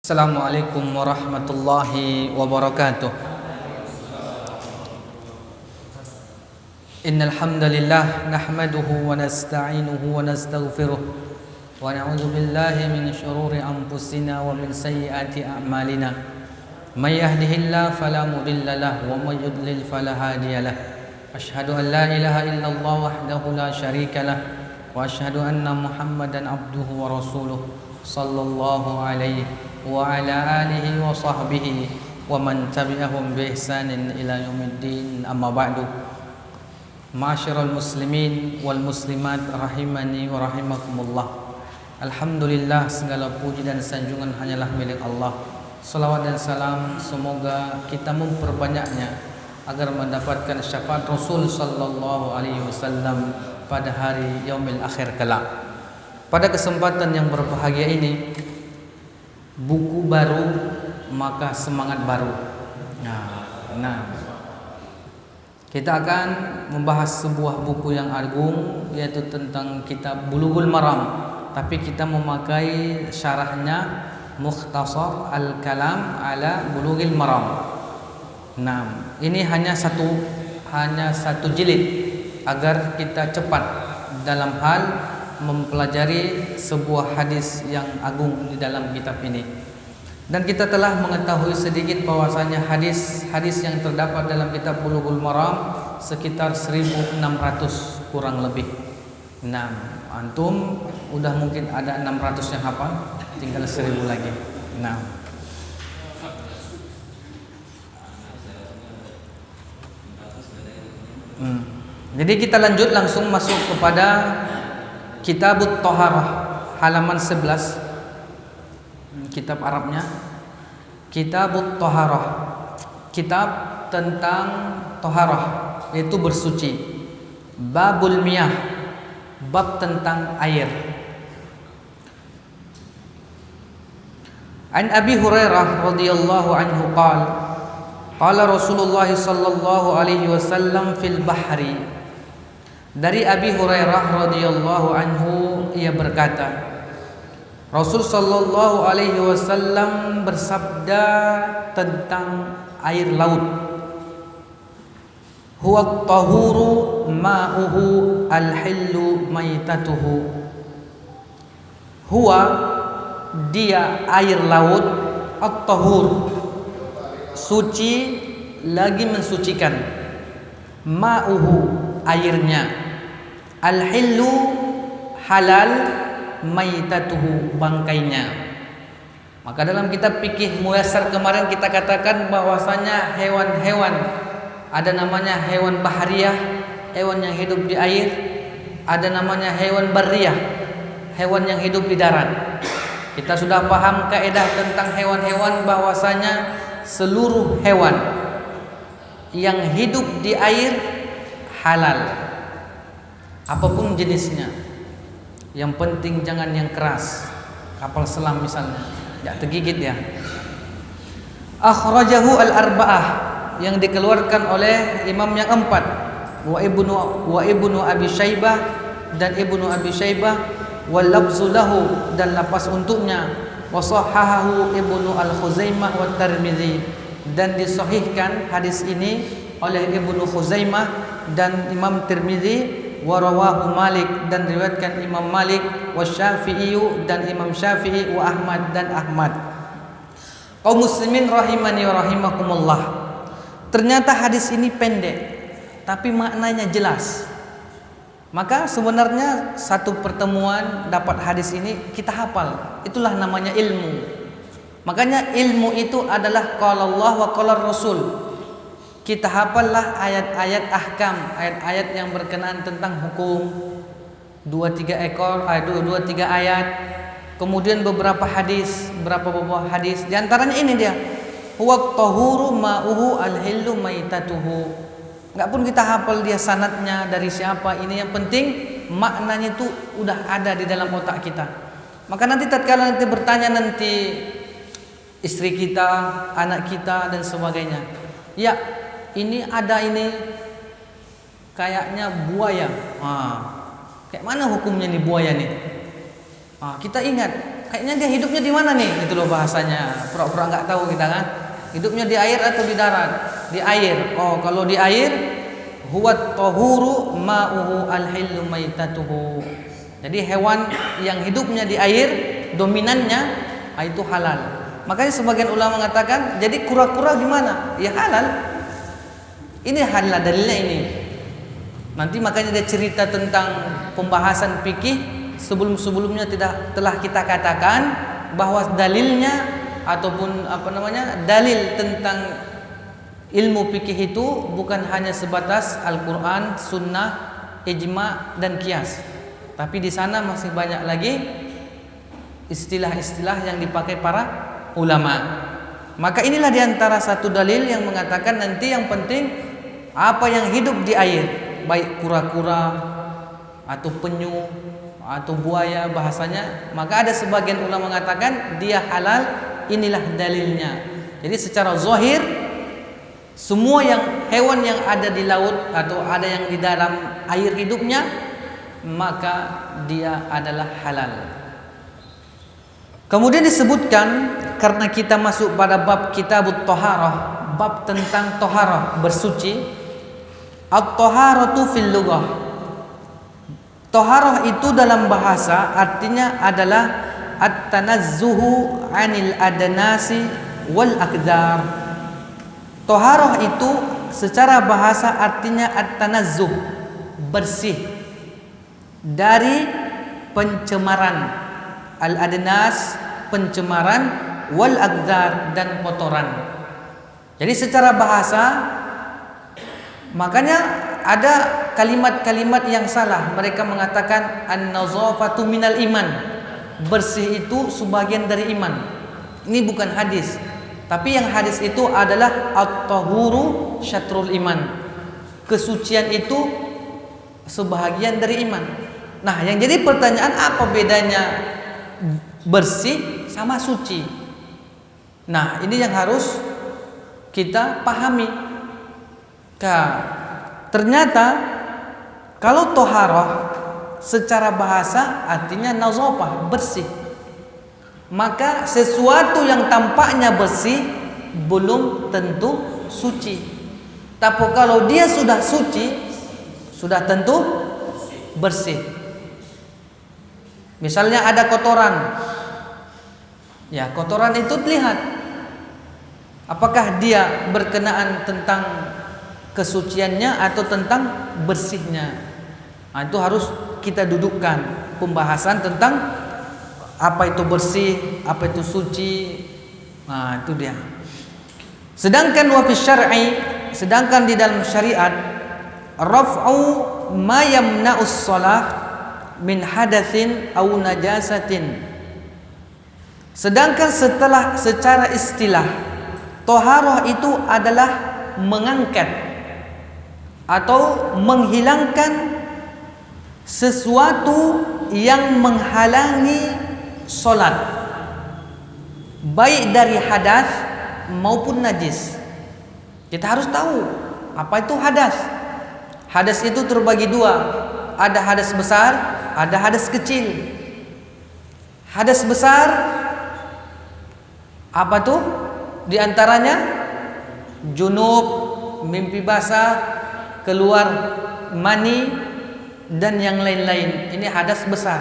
Assalamualaikum warahmatullahi wabarakatuh. Innal hamdalillah nahmaduhu wa nasta'inuhu wa nastaghfiruh wa na'udzu billahi min shururi anfusina wa min sayyiati a'malina. May yahdihillahu fala mudilla lahu wa may yudlil fala hadiya lahu. Asyhadu an la ilaha illallah wahdahu la syarika lahu wa asyhadu anna Muhammadan abduhu wa rasuluh sallallahu alaihi wa ala alihi wa sahbihi wa man tabi'ahum bi ihsanin ila yaumiddin, amma ba'du. Ma'asyiral muslimin wal muslimat rahimani wa rahimakumullah. Alhamdulillah, segala puji dan sanjungan hanyalah milik Allah. Salawat dan salam semoga kita memperbanyaknya agar mendapatkan syafaat Rasul sallallahu alaihi wasallam pada hari yaumil akhir kelak. Pada kesempatan yang berbahagia ini, buku baru maka semangat baru. Kita akan membahas sebuah buku yang agung, yaitu tentang kitab Bulughul Maram, tapi kita memakai syarahnya Mukhtasar Al-Kalam ala Bulughil Maram. Ini hanya satu jilid agar kita cepat dalam hal mempelajari sebuah hadis yang agung di dalam kitab ini. Dan kita telah mengetahui sedikit bahwasanya hadis-hadis yang terdapat dalam kitab Bulughul Maram sekitar 1600 kurang lebih. Antum udah mungkin ada 600 yang hafal, tinggal 1000 lagi. Jadi kita lanjut langsung masuk kepada Kitabut Thaharah halaman 11. Kitab Arabnya Kitabut Thaharah, kitab tentang Thaharah, yaitu bersuci. Babul Miyah, bab tentang air. An Abi Hurairah radhiyallahu anhu qala Rasulullah sallallahu alaihi wasallam fil bahri. Dari Abi Hurairah radhiyallahu anhu, ia berkata, Rasul sallallahu alaihi wasallam bersabda tentang air laut. Huwa at-tahuru ma'uhu al-hillu maitatuhu. Huwa, dia air laut, at-tahur, suci lagi mensucikan, ma'uhu, airnya, al-hillu, halal, maitatuhu, bangkainya. Maka dalam kitab fikih Muyassar kemarin kita katakan bahwasanya hewan-hewan ada namanya hewan bahriyah, hewan yang hidup di air, ada namanya hewan barriyah, hewan yang hidup di darat. Kita sudah paham kaidah tentang hewan-hewan bahwasanya seluruh hewan yang hidup di air halal, apapun jenisnya. Yang penting jangan yang keras, kapal selam misalnya, tidak tergigit ya. Akhrajahu al-arba'ah, yang dikeluarkan oleh imam yang empat, wa ibnu Abi Syaibah, dan ibnu Abi Syaibah, wal lafzu lahu, dan lapas untuknya, wa sahahahu ibnu al-Khuzaimah wa Tirmizi, dan disahihkan hadis ini oleh ibnu Khuzaimah dan Imam Tirmizi. Wa rawahu Malik, dan riwayatkan Imam Malik, wa Syafi'i, dan Imam Syafi'i, wa Ahmad, dan Ahmad. Kaum muslimin rahimani wa rahimakumullah. Ternyata hadis ini pendek tapi maknanya jelas. Maka sebenarnya satu pertemuan dapat hadis ini kita hafal. Itulah namanya ilmu. Makanya ilmu itu adalah qala Allah wa qala Rasul. Kita hafallah ayat-ayat ahkam, ayat-ayat yang berkenaan tentang hukum, 2-3 ayat, kemudian beberapa hadis, beberapa hadis. Di antaranya ini dia, huwa tahuru ma'uhu al-hillu maitatuhu. Enggak pun kita hafal dia sanadnya dari siapa, ini yang penting maknanya itu udah ada di dalam otak kita. Maka nanti tatkala nanti bertanya nanti istri kita, anak kita dan sebagainya, ya ini ada ini kayaknya buaya. Kayak mana hukumnya nih buaya nih? Kita ingat kayaknya dia hidupnya di mana nih? Itu loh bahasanya. Pura-pura nggak tahu kita kan. Hidupnya di air atau di darat? Di air. Oh, kalau di air, huwa tahuru ma'uhu al-hillu maitatuhu. Jadi hewan yang hidupnya di air, dominannya itu halal. Makanya sebagian ulama mengatakan, jadi kura-kura gimana? Ya halal. Ini halal dalilnya ini. Nanti makanya dia cerita tentang pembahasan fikih sebelum-sebelumnya telah kita katakan bahwa dalilnya ataupun dalil tentang ilmu fikih itu bukan hanya sebatas Al-Qur'an, Sunnah, ijma dan qiyas. Tapi di sana masih banyak lagi istilah-istilah yang dipakai para ulama. Maka inilah diantara satu dalil yang mengatakan nanti yang penting apa yang hidup di air, baik kura-kura atau penyu atau buaya bahasanya, maka ada sebagian ulama mengatakan dia halal, inilah dalilnya. Jadi secara zahir semua hewan yang ada di laut atau ada yang di dalam air hidupnya, maka dia adalah halal. Kemudian disebutkan karena kita masuk pada bab kitabut taharah, bab tentang taharah, bersuci. At-taharatu fil lughah. Taharah itu dalam bahasa artinya adalah at-tanazzuhu 'anil adanasi wal akdar. Taharah itu secara bahasa artinya at-tanazzuh, bersih dari pencemaran, al-adnas pencemaran, wal akdar dan kotoran. Jadi secara bahasa, makanya ada kalimat-kalimat yang salah. Mereka mengatakan an-nazafatu minal iman, bersih itu sebagian dari iman. Ini bukan hadis. Tapi yang hadis itu adalah at-tahuru syatrul iman. Kesucian itu sebahagian dari iman. Nah, yang jadi pertanyaan, apa bedanya bersih sama suci? Nah, ini yang harus kita pahami. Ternyata kalau toharoh secara bahasa artinya nazafah, bersih. Maka sesuatu yang tampaknya bersih belum tentu suci. Tapi kalau dia sudah suci, sudah tentu bersih. Misalnya ada kotoran, ya kotoran itu lihat apakah dia berkenaan tentang kesuciannya atau tentang bersihnya. Nah, itu harus kita dudukkan pembahasan tentang apa itu bersih, apa itu suci. Nah, itu dia. Sedangkan wa fi syar'i, sedangkan di dalam syariat, raf'u ma yamna'us shalah min hadatsin aw najasatin. Sedangkan secara istilah, taharah itu adalah mengangkat atau menghilangkan sesuatu yang menghalangi solat, baik dari hadas maupun najis. Kita harus tahu apa itu hadas. Hadas itu terbagi dua, ada hadas besar, ada hadas kecil. Hadas besar apa tuh? Di antaranya junub, mimpi basah, keluar mani dan yang lain-lain. Ini hadas besar.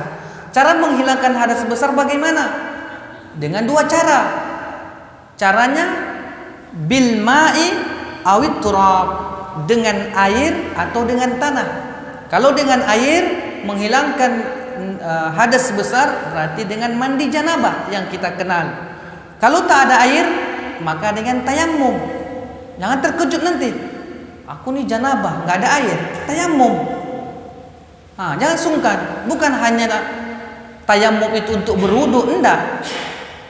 Cara menghilangkan hadas besar bagaimana? Dengan dua cara. Caranya bil ma'i awit turab, dengan air atau dengan tanah. Kalau dengan air menghilangkan hadas besar berarti dengan mandi janabah yang kita kenal. Kalau tak ada air maka dengan tayammum. Jangan terkejut nanti, aku nih janabah, nggak ada air, tayammum. Jangan sungkan. Bukan hanya tayammum itu untuk berwudu, enggak.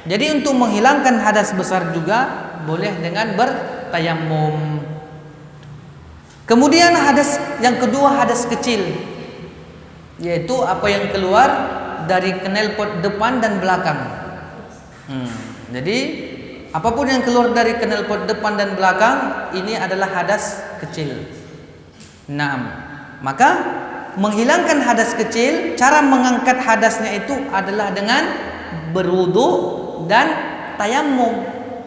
Jadi untuk menghilangkan hadas besar juga boleh dengan bertayammum. Kemudian hadas yang kedua, hadas kecil, yaitu apa yang keluar dari knalpot depan dan belakang. Jadi apapun yang keluar dari knalpot depan dan belakang ini adalah hadas kecil. Maka menghilangkan hadas kecil, cara mengangkat hadasnya itu adalah dengan berwudu dan tayamum.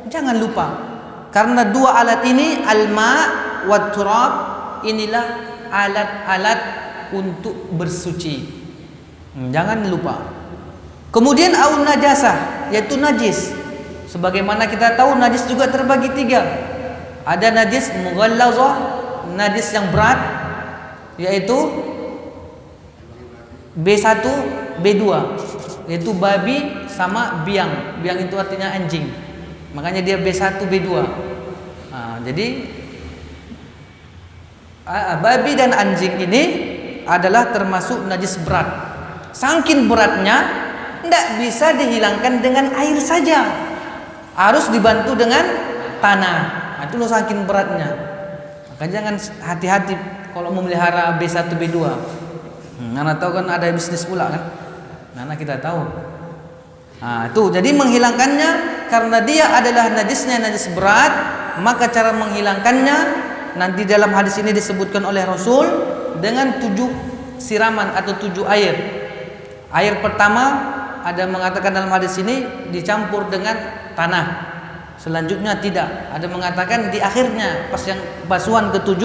Jangan lupa. Karena dua alat ini, al-ma' wa turab, inilah alat-alat untuk bersuci. Jangan lupa. Kemudian au najasah, yaitu najis. Sebagaimana kita tahu najis juga terbagi tiga. Ada najis mughallazah, najis yang berat, yaitu B1, B2, yaitu babi sama biang. Biang itu artinya anjing. Makanya dia B1, B2. Jadi babi dan anjing ini adalah termasuk najis berat. Saking beratnya tidak bisa dihilangkan dengan air saja, harus dibantu dengan tanah. Itu loh saking beratnya. Maka jangan hati-hati kalau memelihara B1, B2. Nana tahu kan ada bisnis pula kan. Nana kita tahu. Itu jadi menghilangkannya karena dia adalah najisnya najis berat, maka cara menghilangkannya nanti dalam hadis ini disebutkan oleh Rasul dengan 7 siraman atau 7 air. Air pertama ada mengatakan dalam hadis ini dicampur dengan tanah. Selanjutnya tidak. Ada mengatakan di akhirnya pas yang basuhan ke-7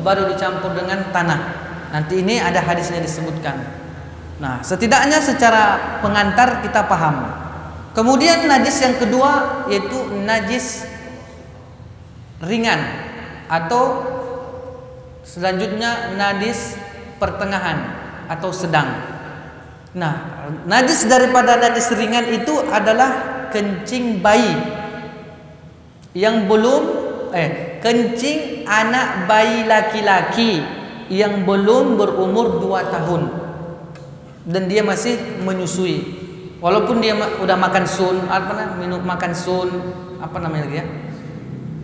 baru dicampur dengan tanah. Nanti ini ada hadisnya disebutkan. Nah, setidaknya secara pengantar kita paham. Kemudian najis yang kedua yaitu najis ringan atau selanjutnya najis pertengahan atau sedang. Nah, najis daripada najis ringan itu adalah kencing bayi yang belum kencing anak bayi laki-laki yang belum berumur 2 tahun dan dia masih menyusui. Walaupun dia udah makan sun, makan sun,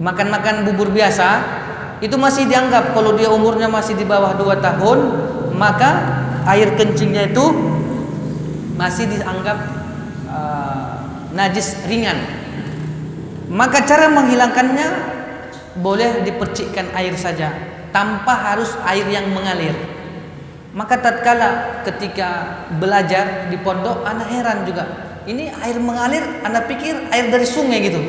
makan bubur biasa, itu masih dianggap kalau dia umurnya masih di bawah 2 tahun, maka air kencingnya itu masih dianggap najis ringan. Maka cara menghilangkannya boleh dipercikkan air saja, tanpa harus air yang mengalir. Maka tatkala ketika belajar di pondok, anak heran juga. Ini air mengalir, anak pikir air dari sungai gitu.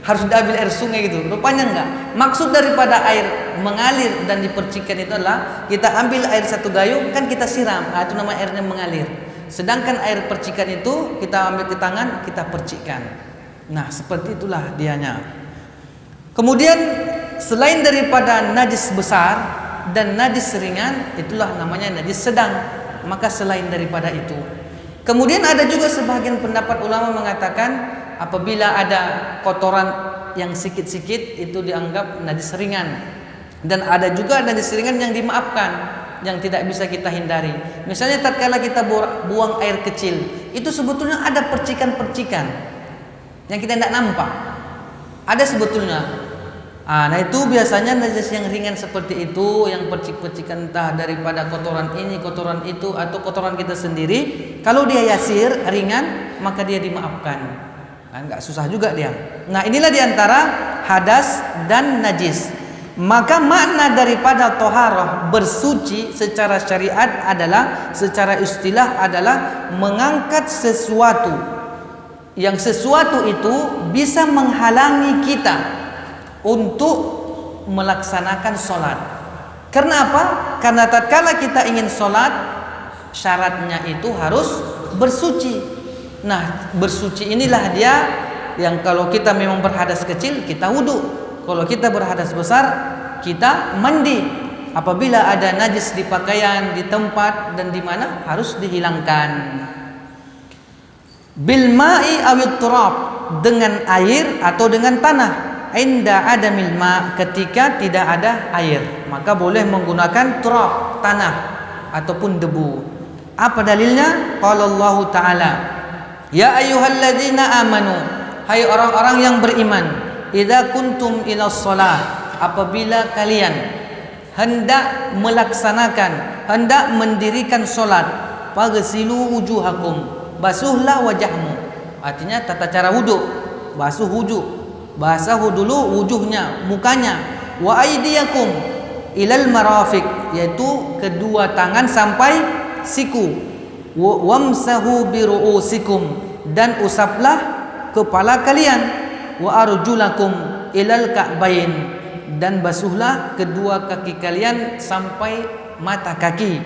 Harus diambil air sungai gitu. Rupanya enggak. Maksud daripada air mengalir dan dipercikkan itu adalah kita ambil air 1 gayung, kan kita siram. Itu nama airnya mengalir. Sedangkan air percikan itu kita ambil ke tangan, kita percikkan. Nah, seperti itulah dianya. Kemudian selain daripada najis besar dan najis ringan, itulah namanya najis sedang. Maka selain daripada itu, kemudian ada juga sebagian pendapat ulama mengatakan apabila ada kotoran yang sikit-sikit itu dianggap najis ringan, dan ada juga najis ringan yang dimaafkan, yang tidak bisa kita hindari. Misalnya tatkala kita buang air kecil, itu sebetulnya ada percikan-percikan yang kita tidak nampak, ada sebetulnya. Nah itu biasanya najis yang ringan seperti itu, yang percik-percikan entah daripada kotoran ini, kotoran itu, atau kotoran kita sendiri. Kalau dia yasir, ringan, maka dia dimaafkan. Nah, nggak susah juga dia. Nah inilah diantara hadas dan najis. Maka makna daripada toharah, bersuci secara syariat adalah, secara istilah adalah mengangkat sesuatu, yang sesuatu itu bisa menghalangi kita untuk melaksanakan sholat. Karena apa? Karena tatkala kita ingin sholat, syaratnya itu harus bersuci. Nah, bersuci inilah dia yang kalau kita memang berhadas kecil, kita wudu. Kalau kita berhadas besar, kita mandi. Apabila ada najis di pakaian, di tempat dan di mana, harus dihilangkan. Bil ma'i awit turab, dengan air atau dengan tanah. Inda adamil ma, ketika tidak ada air, maka boleh menggunakan turab, tanah ataupun debu. Apa dalilnya? Qala Allah Ta'ala, ya ayyuhalladzina amanu, hai orang-orang yang beriman, idza kuntum ila shalah, apabila kalian hendak melaksanakan, hendak mendirikan salat, faghsilu wujuhakum, basuhlah wajahmu. Artinya tata cara wudu, basuh wujud, basahu dulu wujudnya, mukanya. Wa aydiyakum ilal marafiq, yaitu kedua tangan sampai siku. Wamsahu bi ru'usikum, dan usaplah kepala kalian, wa arjulakum ilal ka'bain, dan basuhlah kedua kaki kalian sampai mata kaki.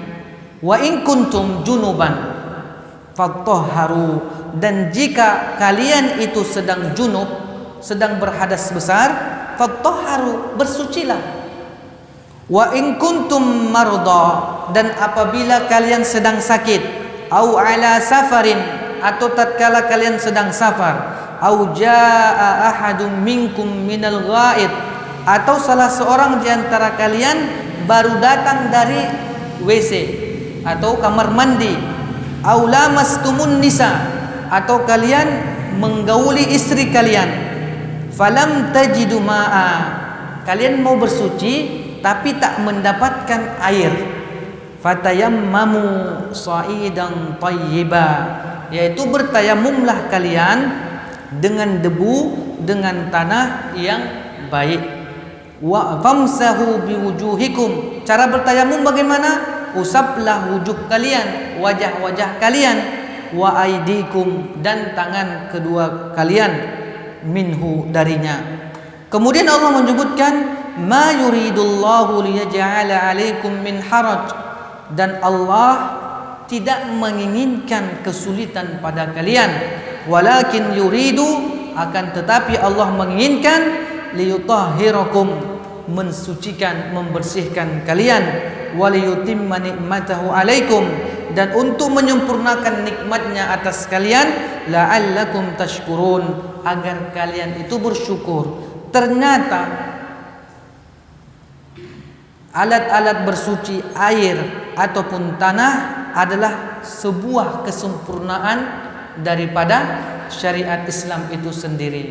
Wa in kuntum junuban fattahharu, dan jika kalian itu sedang junub, sedang berhadas besar, fattahharu, bersucilah. Wa in kuntum marda, dan apabila kalian sedang sakit, au ala safarin, atau tatkala kalian sedang safar, au jaa ahadum minkum minal ghaid, atau salah seorang di antara kalian baru datang dari WC atau kamar mandi, au lamastumun nisa, atau kalian menggauli istri kalian, falam tajidu ma'a, kalian mau bersuci tapi tak mendapatkan air, fatayammamu sa'idan thayyiba, yaitu bertayamumlah kalian dengan debu, dengan tanah yang baik. Wa famsahu biwujuhikum, cara bertayamum bagaimana? Usaplah wujud kalian, wajah-wajah kalian, wa aidikum, dan tangan kedua kalian, minhu, darinya. Kemudian Allah menyebutkan ma yuridullahu liyaj'ala 'alaikum min haraj, dan Allah tidak menginginkan kesulitan pada kalian, walakin yuridu, akan tetapi Allah menginginkan liyutahhirakum, mensucikan, membersihkan kalian, waliyutimma ni'matahu 'alaikum, dan untuk menyempurnakan nikmatnya atas kalian, la'allakum tashkurun, agar kalian itu bersyukur. Ternyata alat-alat bersuci, air ataupun tanah, adalah sebuah kesempurnaan daripada syariat Islam itu sendiri.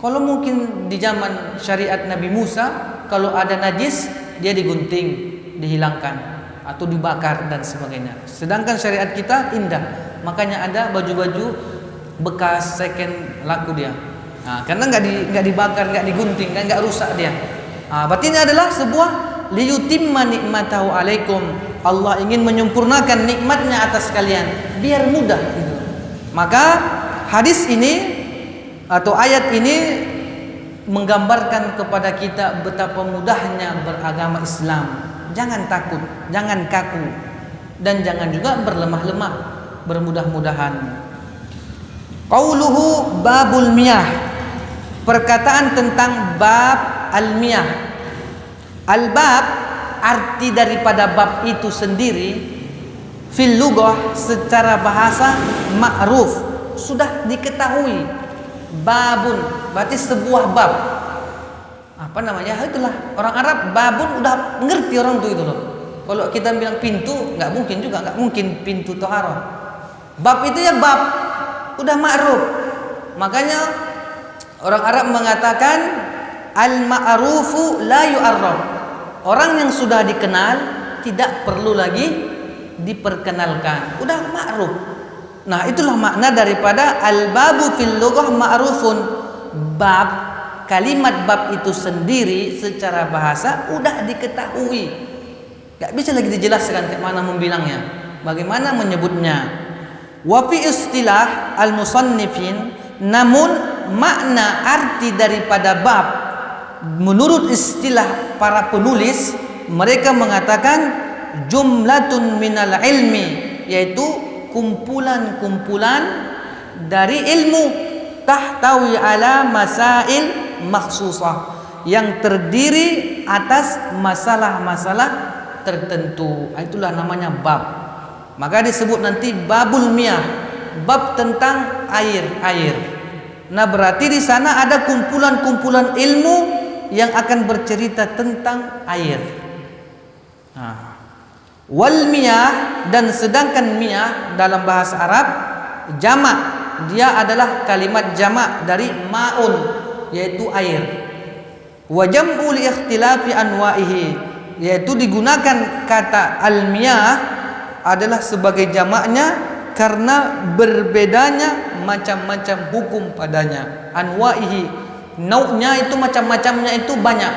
Kalau mungkin di zaman syariat Nabi Musa, kalau ada najis dia digunting, dihilangkan atau dibakar dan sebagainya. Sedangkan syariat kita indah, makanya ada baju-baju bekas second laku dia. Nah, karena nggak dibakar, nggak digunting, nggak rusak dia. Berarti ini adalah sebuah liyutimma ni'matahu 'alaikum. Allah ingin menyempurnakan nikmatnya atas kalian biar mudah gitu. Maka hadis ini atau ayat ini menggambarkan kepada kita betapa mudahnya beragama Islam. Jangan takut, jangan kaku, dan jangan juga berlemah-lemah, bermudah-mudahan. Qauluhu babul miyah, perkataan tentang bab al-miyah. Al-bab, arti daripada bab itu sendiri fil lughah, secara bahasa ma'ruf, sudah diketahui. Babun berarti sebuah bab. Apa namanya? Itulah orang Arab, babun udah ngerti orang tuh itu loh. Kalau kita bilang pintu, nggak mungkin juga, nggak mungkin pintu toharoh. Bab itu ya bab, udah ma'ruf. Makanya orang Arab mengatakan al-ma'rufu la yu'arraf. Orang yang sudah dikenal tidak perlu lagi diperkenalkan, udah ma'ruf. Nah, itulah makna daripada al-babu fil lughah ma'rufun. Bab, kalimat bab itu sendiri secara bahasa udah diketahui. Gak bisa lagi dijelaskan kayak mana membilangnya, bagaimana menyebutnya. Wa fi istilah al-musannifin, namun makna arti daripada bab menurut istilah para penulis, mereka mengatakan jumlatun minal ilmi, yaitu kumpulan-kumpulan dari ilmu, tahtawi ala masail makhsusah, yang terdiri atas masalah-masalah tertentu. Itulah namanya bab. Maka disebut nanti babul miyah, bab tentang air. Nah, berarti di sana ada kumpulan-kumpulan ilmu yang akan bercerita tentang air. Nah, wal miyah, dan sedangkan miyah dalam bahasa Arab jamak, dia adalah kalimat jamak dari ma'un, yaitu air. Wa jam'u li ikhtilafi anwa'ihi, yaitu digunakan kata al-miyah adalah sebagai jamaknya karena berbedanya macam-macam hukum padanya. Anwa'ihi, nau'nya itu macam-macamnya itu banyak.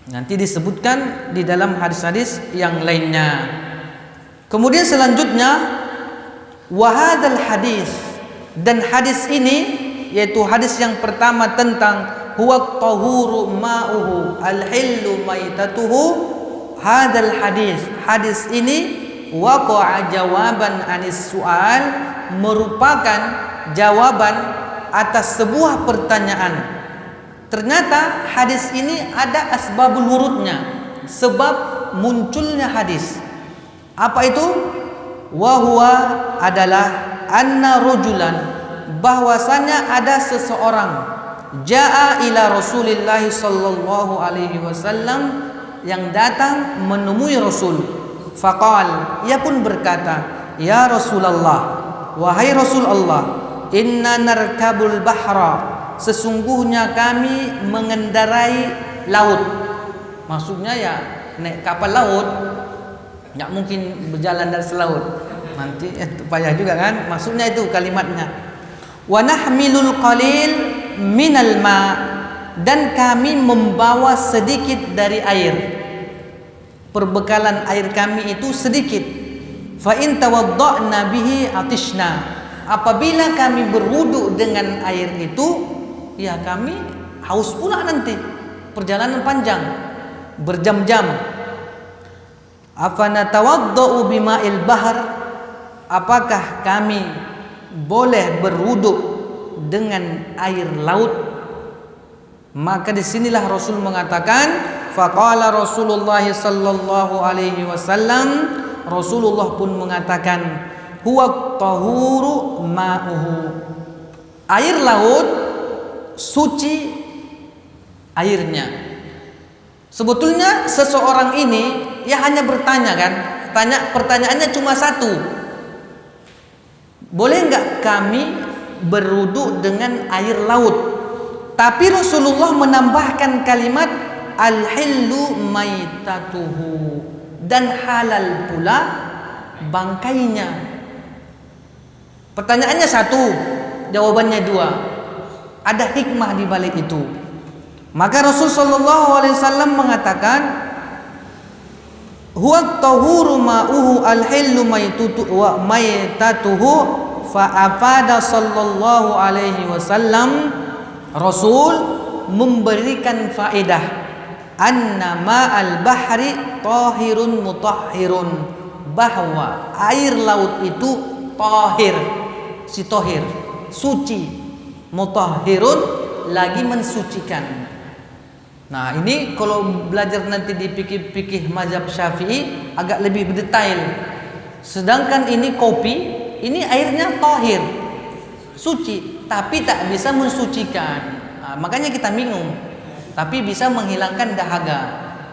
Nanti disebutkan di dalam hadis-hadis yang lainnya. Kemudian selanjutnya, wa hadzal hadis, Dan hadis ini, yaitu hadis yang pertama tentang huwa tahuru ma'uhu al-hillu maitatuhu, hadal hadis ini waqa'a jawaban anis su'al, merupakan jawaban atas sebuah pertanyaan. Ternyata hadis ini ada asbabul wurudnya, sebab munculnya hadis. Apa itu? Wahwa adalah anna rujulan, bahwasanya ada seseorang jaa ila Rasulillah sallallahu alaihi wasallam, yang datang menemui Rasul. Faqal, ia pun berkata, ya Rasulullah, wahai Rasulullah, inna narkabul bahra, sesungguhnya kami mengendarai laut. Maksudnya ya naik kapal laut, nggak mungkin berjalan dari selaut, nanti payah juga kan. Maksudnya itu kalimatnya. Wa nahmilul qalil minal ma, dan kami membawa sedikit dari air. Perbekalan air kami itu sedikit. Fa in tawadda'na bihi atishna, apabila kami berwudu dengan air itu, ya kami haus pula nanti. Perjalanan panjang, berjam-jam. Afana tawadda'u bima'il bahr, apakah kami boleh berwudu dengan air laut? Maka disinilah Rasul mengatakan, faqala Rasulullah sallallahu alaihi wasallam, Rasulullah pun mengatakan, huwa tahuru ma'uhu, air laut suci airnya. Sebetulnya seseorang ini ya hanya bertanya kan, pertanyaannya cuma satu, boleh enggak kami berwudu dengan air laut? Tapi Rasulullah menambahkan kalimat al-hillu maitatuhu, dan halal pula bangkainya. Pertanyaannya satu, jawabannya dua. Ada hikmah di balik itu. Maka Rasul sallallahu alaihi wasallam mengatakan, huwa tahuru ma'uhu al-hillu maitatuhu, fa afada sallallahu alaihi wasallam, Rasul memberikan faedah anna ma'al bahri tahirun mutahhirun, bahwa air laut itu tahir, si tahir, suci, mutahhirun, lagi mensucikan. Nah ini kalau belajar nanti di fikih mazhab Syafi'i agak lebih detail. Sedangkan ini kopi, ini airnya tahir, suci, tapi tak bisa mensucikan. Nah, makanya kita minum, tapi bisa menghilangkan dahaga,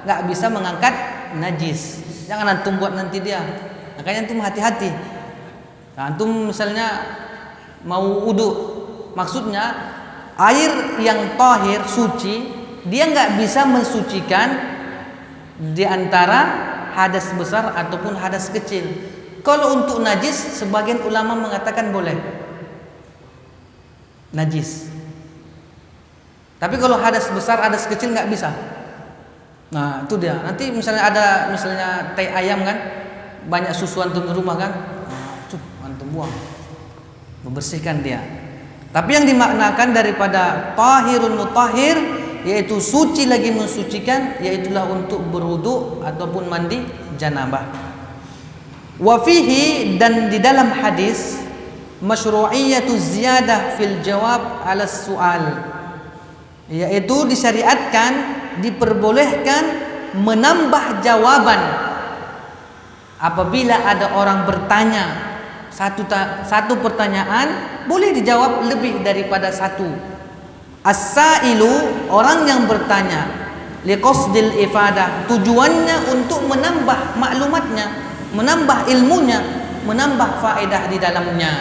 nggak bisa mengangkat najis. Jangan antum buat nanti dia. Makanya antum hati-hati. Nah, antum misalnya mau wudu, maksudnya air yang tahir, suci, dia nggak bisa mensucikan di antara hadas besar ataupun hadas kecil. Kalau untuk najis, sebagian ulama mengatakan boleh najis. Tapi kalau hadas besar, hadas kecil nggak bisa. Nah itu dia. Nanti misalnya ada teh ayam kan, banyak susu antum di rumah kan, antum buang, membersihkan dia. Tapi yang dimaknakan daripada tahirun mutahhir, yaitu suci lagi mensucikan, yaitulah untuk berwudu ataupun mandi janabah. Wa fihi, dan di dalam hadis, masyru'iyatu ziyadah fil jawab ala su'al, yaitu disyariatkan, diperbolehkan menambah jawaban apabila ada orang bertanya satu pertanyaan, boleh dijawab lebih daripada satu. As-sailu, orang yang bertanya, liqasdil ifadah, tujuannya untuk menambah maklumatnya, menambah ilmunya, menambah faedah di dalamnya.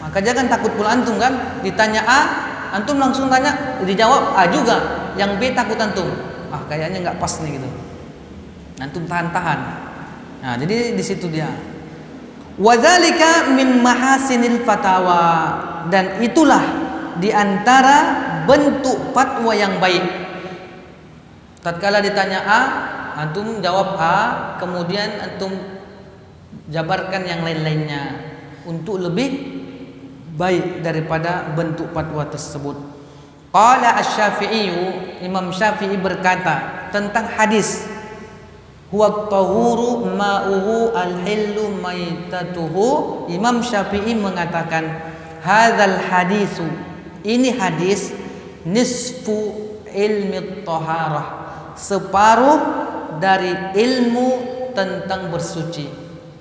Maka jangan takut pula antum kan, ditanya A, antum langsung tanya, dijawab A juga, yang B takut antum, kayaknya nggak pas nih gitu, antum tahan-tahan. Nah jadi di situ dia. Wadzalika min mahasinil fatawa, dan itulah di antara bentuk fatwa yang baik. Tatkala ditanya A, antum jawab A, kemudian antum jabarkan yang lain-lainnya untuk lebih baik daripada bentuk fatwa tersebut. Qala Asy-Syafi'i, Imam Syafi'i berkata tentang hadis huwa tahuru ma'uhu al-hillu maitatuhu. Imam Syafi'i mengatakan hadzal hadisu, ini hadis nisfu ilmi taharah, separuh dari ilmu tentang bersuci.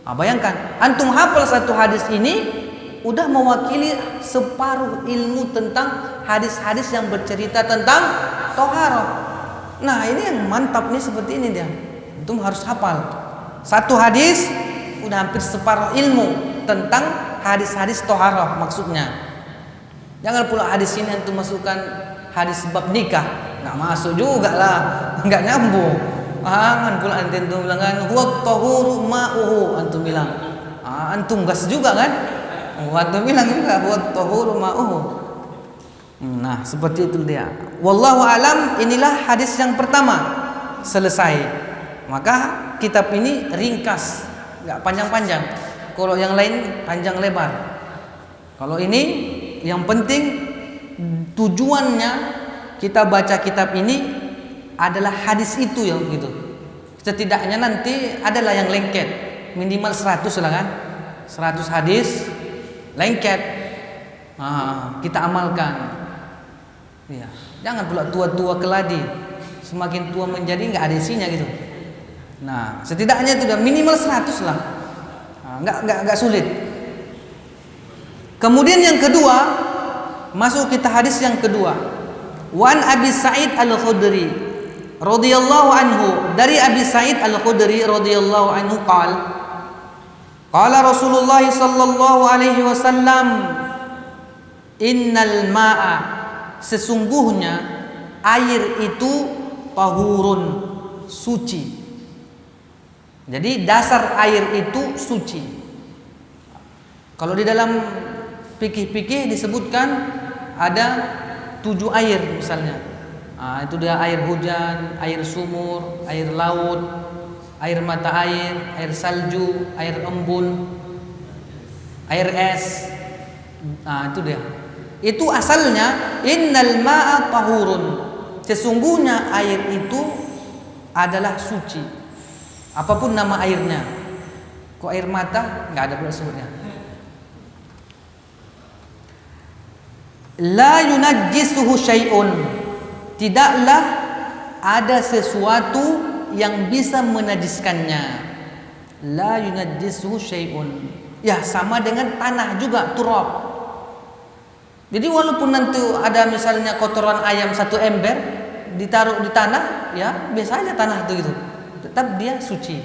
Bayangkan antum hafal satu hadis ini udah mewakili separuh ilmu tentang hadis-hadis yang bercerita tentang taharah. Nah, ini yang mantap nih, seperti ini dia. Antum harus hafal. Satu hadis udah hampir separuh ilmu tentang hadis-hadis taharah maksudnya. Jangan pula hadis ini antum masukkan hadis bab nikah, nggak masuk juga lah, nggak nyambung. Jangan pula antum bilang kan huwa tahuru ma'uhu, antum bilang antum gas juga kan. Antum bilang juga huwa tahuru ma'uhu. Nah, seperti itu dia. Wallahu alam, inilah hadis yang pertama. Selesai. Maka kitab ini ringkas, nggak panjang-panjang. Kalau yang lain panjang lebar. Kalau ini yang penting tujuannya kita baca kitab ini adalah hadis itu ya gitu. Setidaknya nanti adalah yang lengket, minimal 100 lah kan. 100 hadis lengket. Kita amalkan. Ya, jangan pula tua-tua keladi, semakin tua menjadi nggak ada isinya gitu. Nah, setidaknya itu udah minimal 100 lah. Nggak sulit. Kemudian yang kedua, masuk kita hadis yang kedua. Wan Abi Sa'id Al-Khudri radhiyallahu anhu, dari Abi Sa'id Al-Khudri radhiyallahu anhu qala Rasulullah sallallahu alaihi wasallam, innal ma'a, sesungguhnya air itu tahurun, suci. Jadi dasar air itu suci. Kalau di dalam fikih-fikih disebutkan ada 7 air misalnya. Itu dia air hujan, air sumur, air laut, air mata air salju, air embun, air es. Itu dia. Itu asalnya innal ma'a tahurun, sesungguhnya air itu adalah suci. Apapun nama airnya. Kok air mata nggak ada pula sebutnya. La yunajjisuhu syai'un, tidaklah ada sesuatu yang bisa menajiskannya. La yunajjisuhu syai'un, ya sama dengan tanah juga, turab. Jadi walaupun nanti ada misalnya kotoran ayam 1 ember ditaruh di tanah, ya biasa aja tanah itu gitu, tetap dia suci.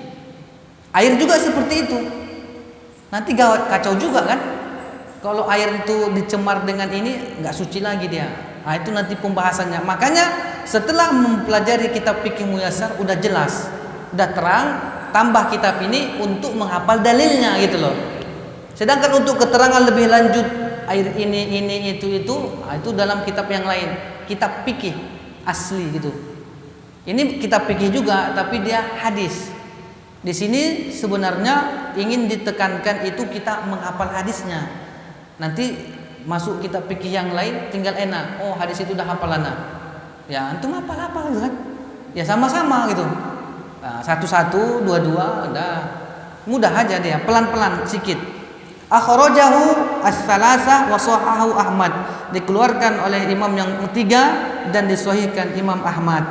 Air juga seperti itu. Nanti gawat, kacau juga kan. Kalau air itu dicemar dengan ini, nggak suci lagi dia. Itu nanti pembahasannya. Makanya setelah mempelajari kitab fikih Muyassar udah jelas, udah terang. Tambah kitab ini untuk menghafal dalilnya gitu loh. Sedangkan untuk keterangan lebih lanjut air ini itu dalam kitab yang lain, kitab fikih asli gitu. Ini kitab fikih juga, tapi dia hadis. Di sini sebenarnya ingin ditekankan itu kita menghafal hadisnya. Nanti masuk kitab fikih yang lain tinggal enak. Oh, hadis itu udah hafalan. Ya, antum hafal-hafal kan? Ya sama-sama gitu. Nah, 1-1, 2-2, udah mudah aja dia, pelan-pelan sedikit. Akhrajahu as-salasah wa shahahu Ahmad, dikeluarkan oleh imam yang ketiga dan disahihkan Imam Ahmad.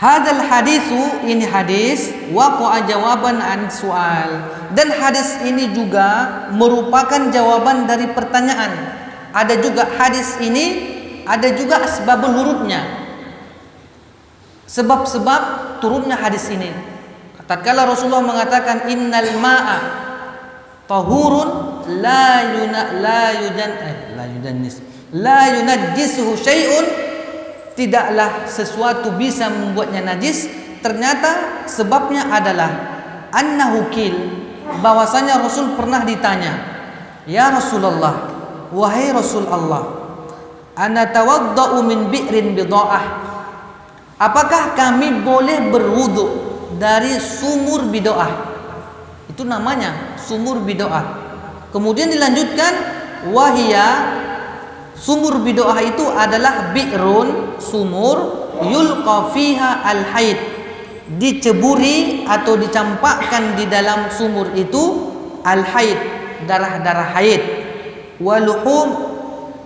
Hadzal hadisu, ini hadis waqa'a jawaban an soal, dan hadis ini juga merupakan jawaban dari pertanyaan. Ada juga hadis ini, ada juga asbabul wurudnya, sebab-sebab turunnya hadis ini. Tatkala Rasulullah mengatakan innal ma'a tahurun la yunajjisuhu syai'un, tidaklah sesuatu bisa membuatnya najis. Ternyata sebabnya adalah annahu qil, bahwasanya Rasul pernah ditanya, ya Rasulullah, wahai Rasul Allah, ana tawaddau min bi'rin bida'ah, apakah kami boleh berwudu dari sumur bida'ah? Itu namanya sumur bida'ah. Kemudian dilanjutkan wahia, sumur bidoah itu adalah bi'run, sumur, yulqa fiha al-haid, diceburi atau dicampakkan di dalam sumur itu al-haid, darah-darah haid,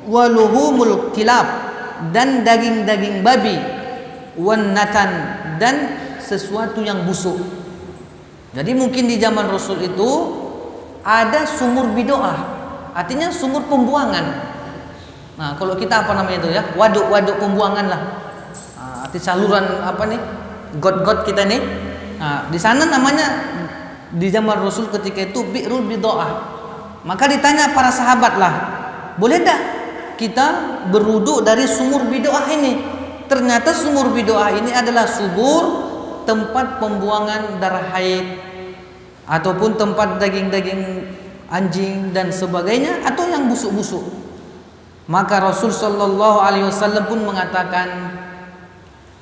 waluhumul kilab, dan daging-daging babi, wannatan, dan sesuatu yang busuk. Jadi mungkin di zaman Rasul itu ada sumur bidoah, artinya sumur pembuangan. Nah, kalau kita apa namanya itu ya, waduk pembuangan lah. Nah, arti saluran apa nih, got kita nih. Nah, di sana namanya di zaman Rasul ketika itu bi'rul bidoah. Maka ditanya para sahabat lah, boleh tak kita berwudu dari sumur bidoah ini? Ternyata sumur bidoah ini adalah sumur tempat pembuangan darah haid, ataupun tempat daging-daging anjing dan sebagainya, atau yang busuk-busuk. Maka Rasul sallallahu alaihi wasallam pun mengatakan,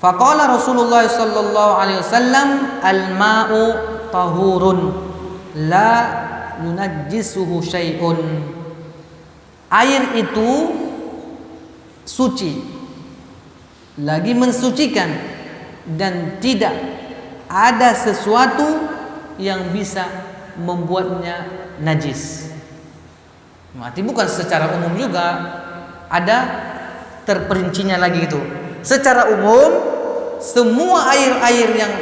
faqala Rasulullah sallallahu alaihi wasallam, al-ma'u tahurun la yunajjisuhu syai'un. Air itu suci, lagi mensucikan, dan tidak ada sesuatu yang bisa membuatnya najis. Berarti bukan secara umum juga, ada terperincinya lagi itu. Secara umum semua air-air yang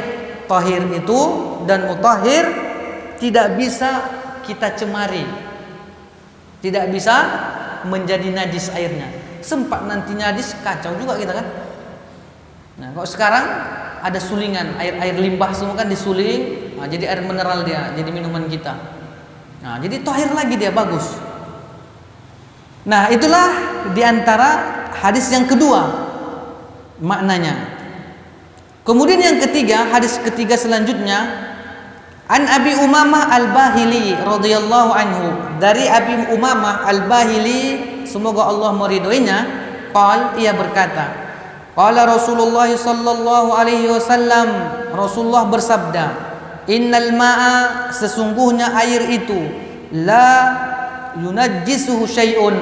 tahir itu dan mutahhir tidak bisa kita cemari, tidak bisa menjadi najis airnya. Sempat nanti najis, kacau juga kita kan. Nah, kalau sekarang ada sulingan, air limbah semua kan disuling, nah, jadi air mineral dia, jadi minuman kita. Nah, jadi tahir lagi dia, bagus. Nah, itulah diantara hadis yang kedua maknanya. Kemudian yang ketiga, hadis ketiga selanjutnya, an Abi Umamah Al-Bahili radhiyallahu anhu, dari Abi Umamah Al-Bahili, semoga Allah meridhoinya, ia berkata, qala Rasulullah sallallahu alaihi wasallam, Rasulullah bersabda, innal ma'a, sesungguhnya air itu, la yunajjisuhu syai'un,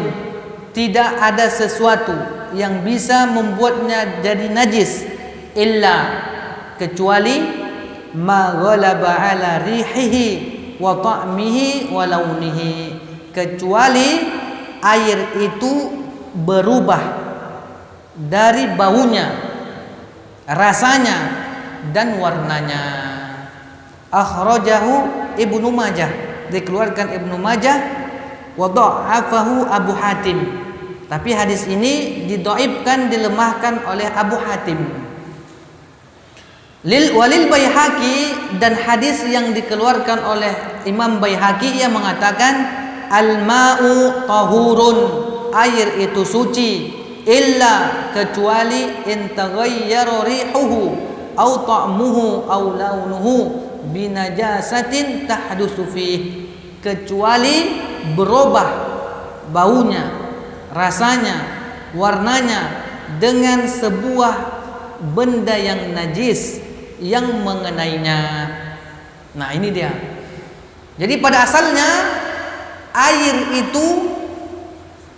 tidak ada sesuatu yang bisa membuatnya jadi najis, illa, kecuali ma ghalaba ala rihihi wa ta'mihi wa launihi, kecuali air itu berubah dari baunya, rasanya, dan warnanya. Akhrajahu Ibnu Majah, dikeluarkan Ibnu Majah, wa dha'afahu Abu Hatim, tapi hadis ini didhaifkan, dilemahkan oleh Abu Hatim. Walil Baihaqi, dan hadis yang dikeluarkan oleh Imam Baihaqi, ia mengatakan al-ma'u tahurun, air itu suci, illa, kecuali in taghayyara rihuhu aw ta'muhu aw launuhu binajasatin tahdutsu fih, kecuali berubah baunya, rasanya, warnanya dengan sebuah benda yang najis yang mengenainya. Nah, ini dia. Jadi pada asalnya air itu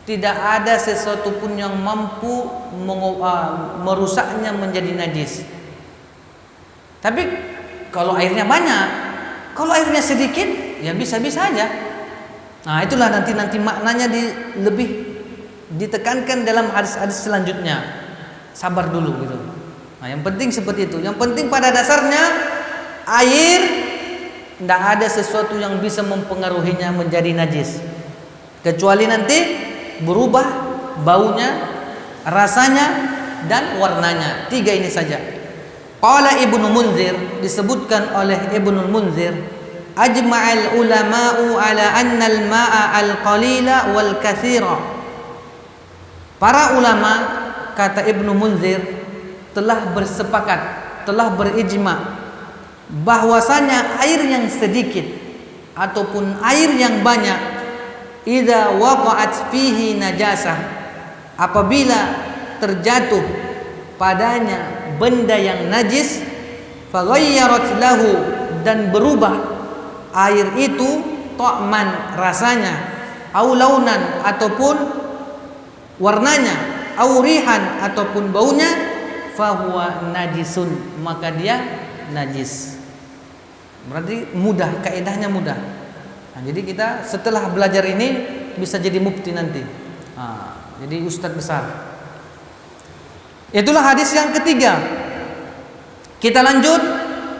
tidak ada sesuatu pun yang mampu merusaknya menjadi najis. Tapi kalau airnya banyak, kalau airnya sedikit, ya bisa-bisa aja. Nah, itulah nanti maknanya lebih ditekankan dalam hadis-hadis selanjutnya. Sabar dulu gitu. Nah, yang penting seperti itu. Yang penting pada dasarnya air tidak ada sesuatu yang bisa mempengaruhinya menjadi najis, kecuali nanti berubah baunya, rasanya, dan warnanya. Tiga ini saja. Qala Ibnu Munzir, disebutkan oleh Ibnu Munzir, ajma'al ulama'u ala anna al-ma'a al-qalila wal katsira. Para ulama, kata Ibnu Munzir, telah bersepakat, telah berijma bahwasanya air yang sedikit ataupun air yang banyak, idza waqa'at fihi najasah, apabila terjatuh padanya benda yang najis, faghayyarat lahu, dan berubah air itu ta'man, rasanya, au launan ataupun warnanya, au rihan ataupun baunya, fahuwa najisun, maka dia najis. Berarti mudah, kaidahnya mudah. Nah, jadi kita setelah belajar ini bisa jadi mufti nanti. Nah, jadi ustadz besar. Itulah hadis yang ketiga. Kita lanjut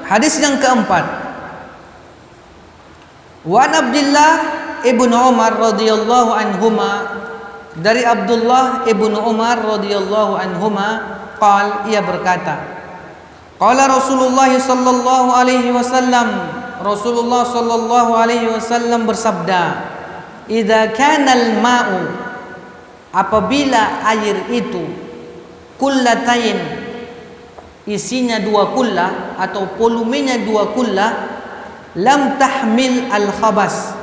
hadis yang keempat. Wa Abdullah ibnu Umar radhiyallahu anhuma, dari Abdullah ibnu Umar radhiyallahu anhuma, ia berkata, qala Rasulullah sallallahu alaihi wasallam, Rasulullah sallallahu alaihi wasallam bersabda, idza kana al-ma'u, apabila air itu, kullatain, isinya 2 kullah atau volumenya 2 kullah, lam tahmil al-khabas,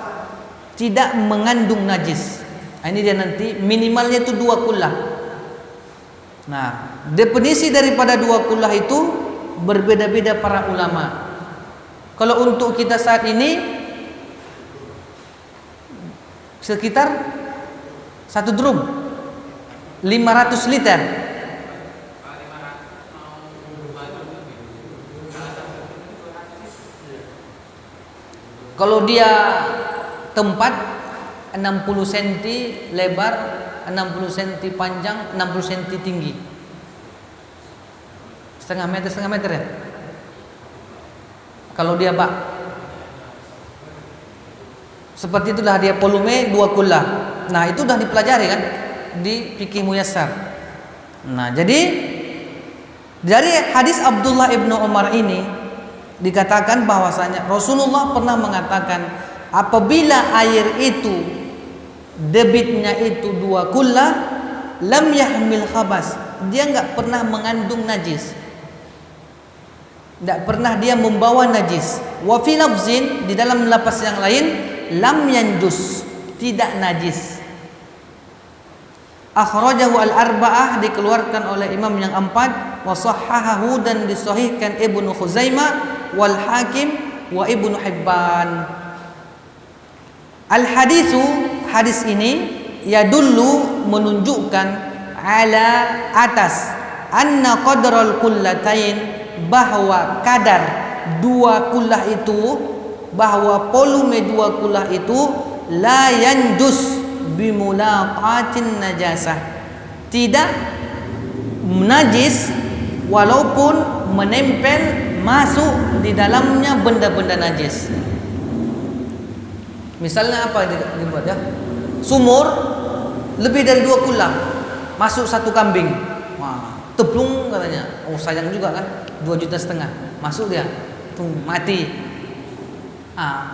tidak mengandung najis. Nah, ini dia nanti minimalnya itu 2 kullah. Nah, definisi daripada 2 kullah itu berbeda-beda para ulama. Kalau untuk kita saat ini sekitar 1 drum 500 liter. Kalau dia tempat 60 cm lebar, 60 cm panjang, 60 cm tinggi, setengah meter ya. Kalau dia bak seperti itulah dia volume 2 kullah. Nah, itu sudah dipelajari kan di Fiqih Muyassar. Nah, jadi dari hadis Abdullah ibnu Umar ini dikatakan bahwasanya Rasulullah pernah mengatakan, apabila air itu debitnya itu 2 kullah, lam yahmil khabas, dia enggak pernah mengandung najis, enggak pernah dia membawa najis. Wa fi lafzin, di dalam lafaz yang lain, lam yanjus, tidak najis. Akhrajahu al-arba'ah, dikeluarkan oleh imam yang 4, wa sahhahahu, dan disahihkan Ibnu Khuzaimah, wal Hakim, wa Ibnu Hibban. Al hadisu, hadis ini, yadullu, menunjukkan, ala, atas, anna qadral kullatain, bahwa kadar 2 kullah itu, bahwa volume 2 kullah itu, la yanjus bimulaqatin najasah, tidak najis walaupun menempel, masuk di dalamnya benda-benda najis. Misalnya apa dibuat ya? Sumur lebih dari 2 kullah, masuk 1 kambing. Wah, teplung katanya. Oh, sayang juga kan, 2,5 juta, masuk dia, tuh mati.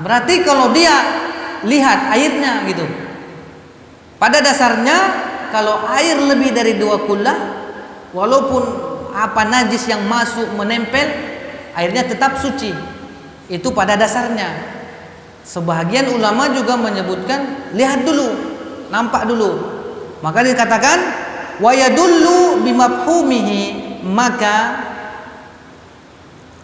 Berarti kalau dia lihat airnya gitu, pada dasarnya kalau air lebih dari 2 kullah, walaupun apa najis yang masuk menempel, airnya tetap suci. Itu pada dasarnya. Sebahagian ulama juga menyebutkan lihat dulu, nampak dulu. Maka dikatakan wa yadullu bimafhumihi, maka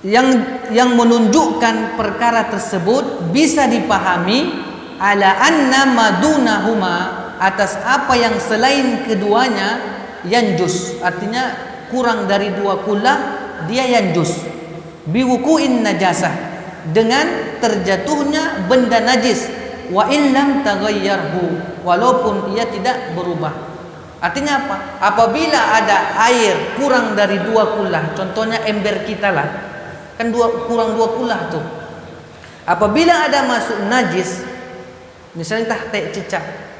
yang menunjukkan perkara tersebut bisa dipahami, ala anna madunahuma, atas apa yang selain keduanya, yanjus, artinya kurang dari 2 kullah dia yanjus, biwuku'in najasah, dengan terjatuhnya benda najis, wa illam taghayyarhu, walaupun ia tidak berubah. Artinya apa? Apabila ada air kurang dari 2 kullah, contohnya ember kita lah, kan kurang 2 kullah tuh. Apabila ada masuk najis, misalnya teh cicak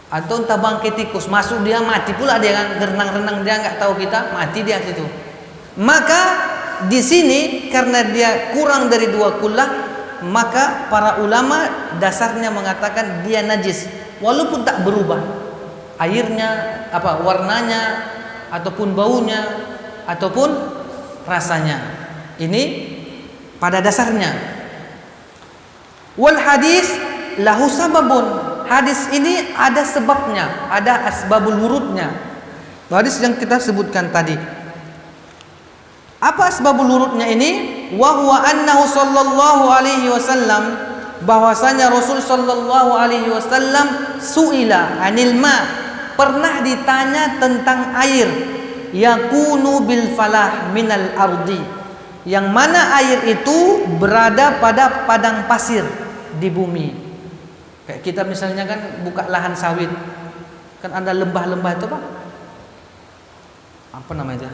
atau entah bangkai tikus, masuk dia mati pula dia kan, renang-renang dia nggak tahu kita, mati dia situ. Maka di sini karena dia kurang dari 2 kullah, maka para ulama dasarnya mengatakan dia najis walaupun tak berubah airnya, apa warnanya, ataupun baunya, ataupun rasanya. Ini pada dasarnya. Wal hadis lahu sababun, hadis ini ada sebabnya, ada asbabul wurudnya. Hadis yang kita sebutkan tadi. Apa asbabul wurudnya ini? Wa huwa annahu sallallahu alaihi wasallam bahwasanya Rasul sallallahu alaihi wasallam suila anil ma, pernah ditanya tentang air, yakunu bil falah minal ardi, yang mana air itu berada pada padang pasir di bumi. Kayak kita misalnya kan buka lahan sawit, kan ada lembah-lembah itu Pak. Apa namanya itu?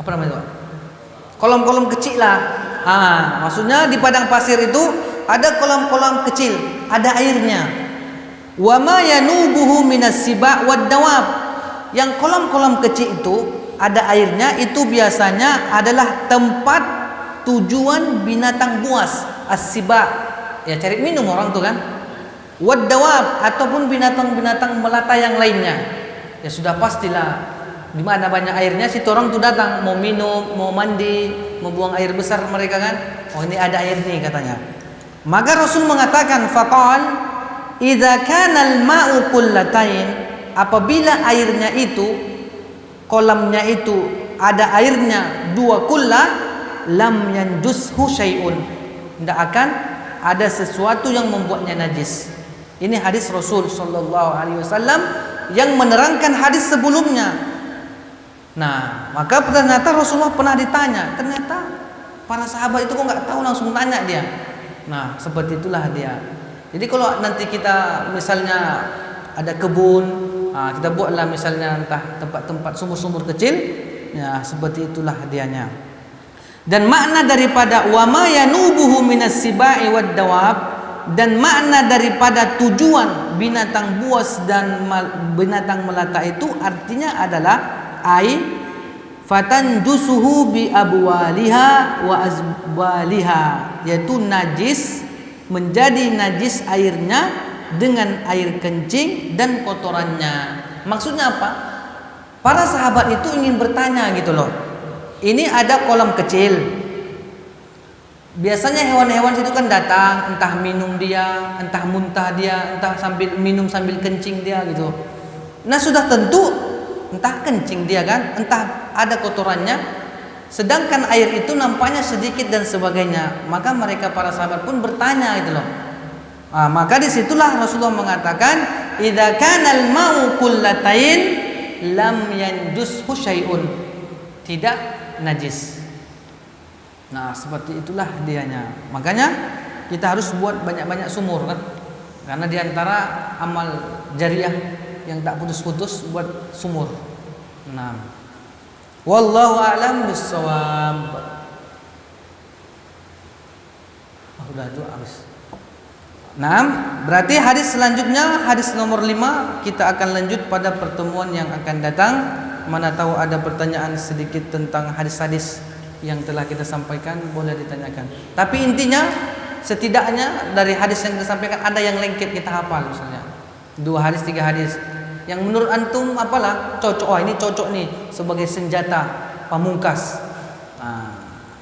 Apa namanya itu Pak? Kolom-kolom kecil lah. Maksudnya di padang pasir itu ada kolam-kolam kecil, ada airnya. Wa ma yanubuhu minas siba' wad dawab. Yang kolam-kolam kecil itu ada airnya, itu biasanya adalah tempat tujuan binatang buas, as-siba', ya cari minum orang tuh kan. Wad dawab, ataupun binatang-binatang melata yang lainnya. Ya sudah pastilah di mana banyak airnya situ orang tuh datang mau minum, mau mandi, mau buang air besar mereka kan. Oh ini ada air nih katanya. Maka Rasul mengatakan faqal idza kana al-ma'u qullatain, apabila airnya itu, kolamnya itu ada airnya 2 kullah, lam yanjushu syai'un, tidak akan ada sesuatu yang membuatnya najis. Ini hadis Rasul sallallahu alaihi wasallam yang menerangkan hadis sebelumnya. Nah, maka ternyata Rasulullah pernah ditanya, ternyata para sahabat itu kok nggak tahu, langsung tanya dia. Nah, seperti itulah dia. Jadi kalau nanti kita misalnya ada kebun, kita buatlah misalnya entah tempat-tempat sumur-sumur kecil, ya seperti itulah dianya. Dan makna daripada wa ma yanubuhu minas sibai wad dawab, dan makna daripada tujuan binatang buas dan binatang melata itu artinya adalah fatanjusuhu bi abwaliha wa azbaliha, yaitu najis, menjadi najis airnya dengan air kencing dan kotorannya. Maksudnya apa? Para sahabat itu ingin bertanya gitu loh. Ini ada kolam kecil, biasanya hewan-hewan situ kan datang, entah minum dia, entah muntah dia, entah sambil minum sambil kencing dia gitu. Nah sudah tentu entah kencing dia kan, entah ada kotorannya, sedangkan air itu nampaknya sedikit dan sebagainya. Maka mereka para sahabat pun bertanya gitu loh. Maka disitulah Rasulullah mengatakan idza kana al-ma'u qullatain lam yanjushu syai'un, tidak najis. Nah seperti itulah dianya. Makanya kita harus buat banyak-banyak sumur kan, karena diantara amal jariah yang tak putus-putus buat sumur. Nah, wallahu a'lam bissawab. Udah itu habis. Nah, berarti hadis selanjutnya, hadis nomor 5, kita akan lanjut pada pertemuan yang akan datang. Mana tahu ada pertanyaan sedikit tentang hadis-hadis yang telah kita sampaikan, boleh ditanyakan. Tapi intinya setidaknya dari hadis yang kita sampaikan ada yang lengket kita hafal, misalnya 2 hadis 3 hadis yang menurut antum apalah cocok, ini cocok nih sebagai senjata pamungkas.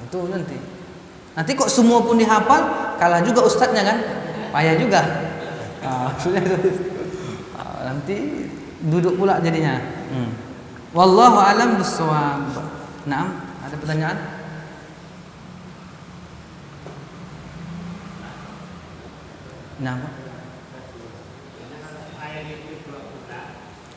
Itu nanti kok semua pun dihafal, kalah juga ustadznya kan, payah juga. Nanti duduk pula jadinya. Wallahu a'lam bissawab. Naam, ada pertanyaan? Naam.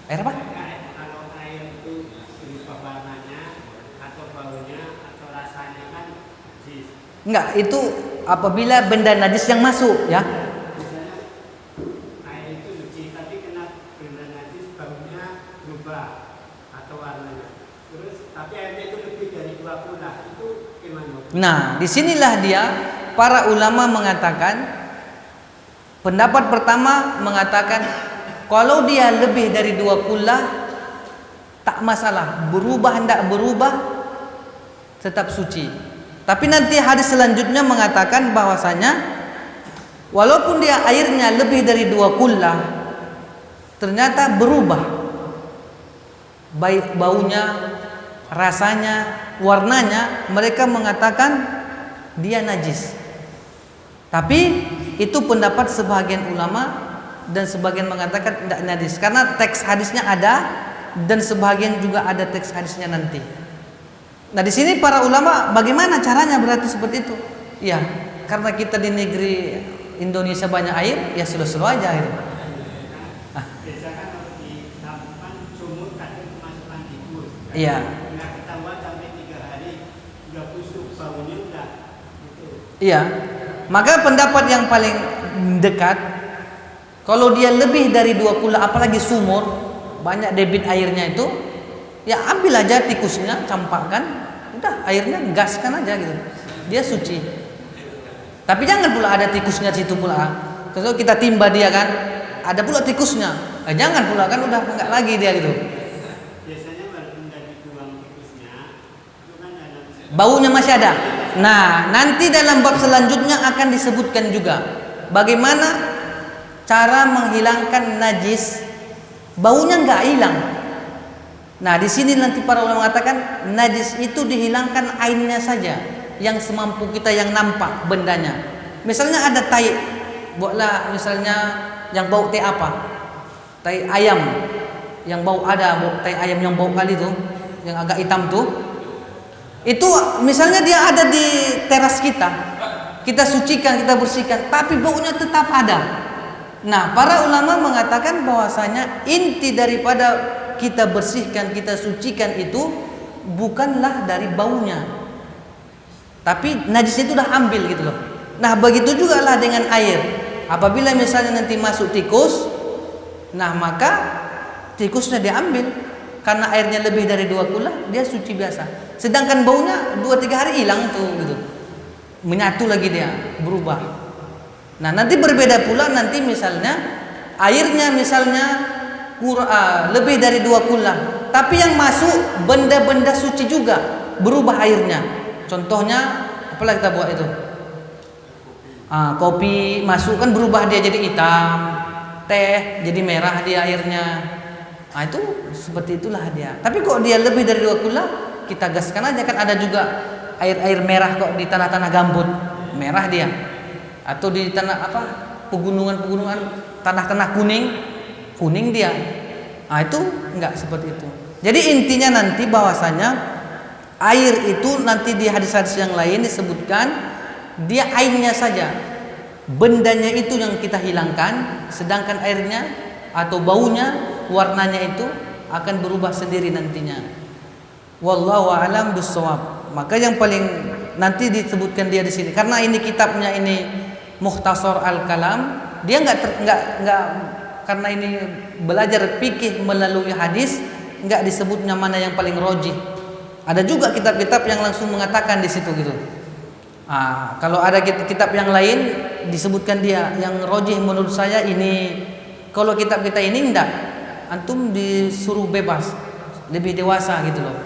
Air apa? Kalau air itu berupa warnanya atau baunya atau rasanya kan najis. Enggak, itu apabila benda najis yang masuk ya. Misalnya air itu suci tapi kena benda najis, baunya berubah atau warnanya. Terus tapi airnya itu lebih dari 2 kullah, itu gimana? Nah, disinilah dia para ulama mengatakan, pendapat pertama mengatakan kalau dia lebih dari 2 kullah tak masalah, berubah hendak berubah tetap suci. Tapi nanti hadis selanjutnya mengatakan bahwasanya walaupun dia airnya lebih dari 2 kullah ternyata berubah baik baunya, rasanya, warnanya, mereka mengatakan dia najis. Tapi itu pendapat sebagian ulama, dan sebagian mengatakan tidak najis karena teks hadisnya ada, dan sebagian juga ada teks hadisnya nanti. Nah di sini para ulama bagaimana caranya berarti seperti itu? Ya, karena kita di negeri Indonesia banyak air, ya slow-slow aja gitu. Biasa kan kalau di Lampung sumur kadang kemasukan tikus. Iya. Nggak ketahuan sampai 3 hari udah busuk, baunya udah gitu. Iya. Maka pendapat yang paling dekat, kalau dia lebih dari 2 kula, apalagi sumur, banyak debit airnya itu, ya ambil aja tikusnya, campakkan, udah airnya gaskan aja gitu. Dia suci. Tapi jangan pula ada tikusnya situ pula. Kalau kita timba dia kan, ada pula tikusnya. Jangan pula kan udah enggak lagi dia gitu. Biasanya walaupun nggak dibuang tikusnya, itu kan dalam Baunya masih ada. Nah, nanti dalam bab selanjutnya akan disebutkan juga bagaimana cara menghilangkan najis, baunya nggak hilang. Nah, di sini nanti para ulama mengatakan najis itu dihilangkan ainnya saja, yang semampu kita yang nampak bendanya. Misalnya ada tai, buatlah misalnya yang bau tai apa? Tai ayam, yang bau ada bau tai ayam yang bau kali tuh, yang agak hitam tuh. Itu misalnya dia ada di teras kita sucikan, kita bersihkan, tapi baunya tetap ada. Nah, para ulama mengatakan bahwasanya inti daripada kita bersihkan, kita sucikan itu bukanlah dari baunya, tapi najisnya itu udah ambil gitu loh. Nah, begitu juga lah dengan air. Apabila misalnya nanti masuk tikus, nah maka tikusnya diambil. Karena airnya lebih dari 2 kula, dia suci biasa. Sedangkan baunya 2-3 hari hilang tuh gitu. Menyatu lagi dia, berubah. Nah, nanti berbeda pula nanti misalnya airnya misalnya lebih dari 2 kula, tapi yang masuk benda-benda suci juga, berubah airnya. Contohnya apalah kita buat itu? Kopi masuk kan berubah dia jadi hitam, teh jadi merah dia airnya. Nah, itu seperti itulah dia. Tapi kok dia lebih dari 2 kula, kita gaskan aja kan. Ada juga air-air merah kok di tanah-tanah gambut, merah dia. Atau di tanah apa? Pegunungan-pegunungan, tanah-tanah kuning dia. Nah, itu enggak seperti itu. Jadi intinya nanti bahwasanya air itu nanti di hadis-hadis yang lain disebutkan dia ainnya saja. Bendanya itu yang kita hilangkan, sedangkan airnya atau baunya, warnanya itu akan berubah sendiri nantinya. Wallahu a'lam bissawab. Maka yang paling nanti disebutkan dia di sini karena ini kitabnya ini Mukhtasar Al-Kalam, dia enggak karena ini belajar fikih melalui hadis, enggak disebutnya mana yang paling rajih. Ada juga kitab-kitab yang langsung mengatakan di situ gitu. Kalau ada kitab yang lain disebutkan dia yang rajih menurut saya ini. Kalau kitab kita ini enggak. Antum disuruh bebas, lebih dewasa gitu loh.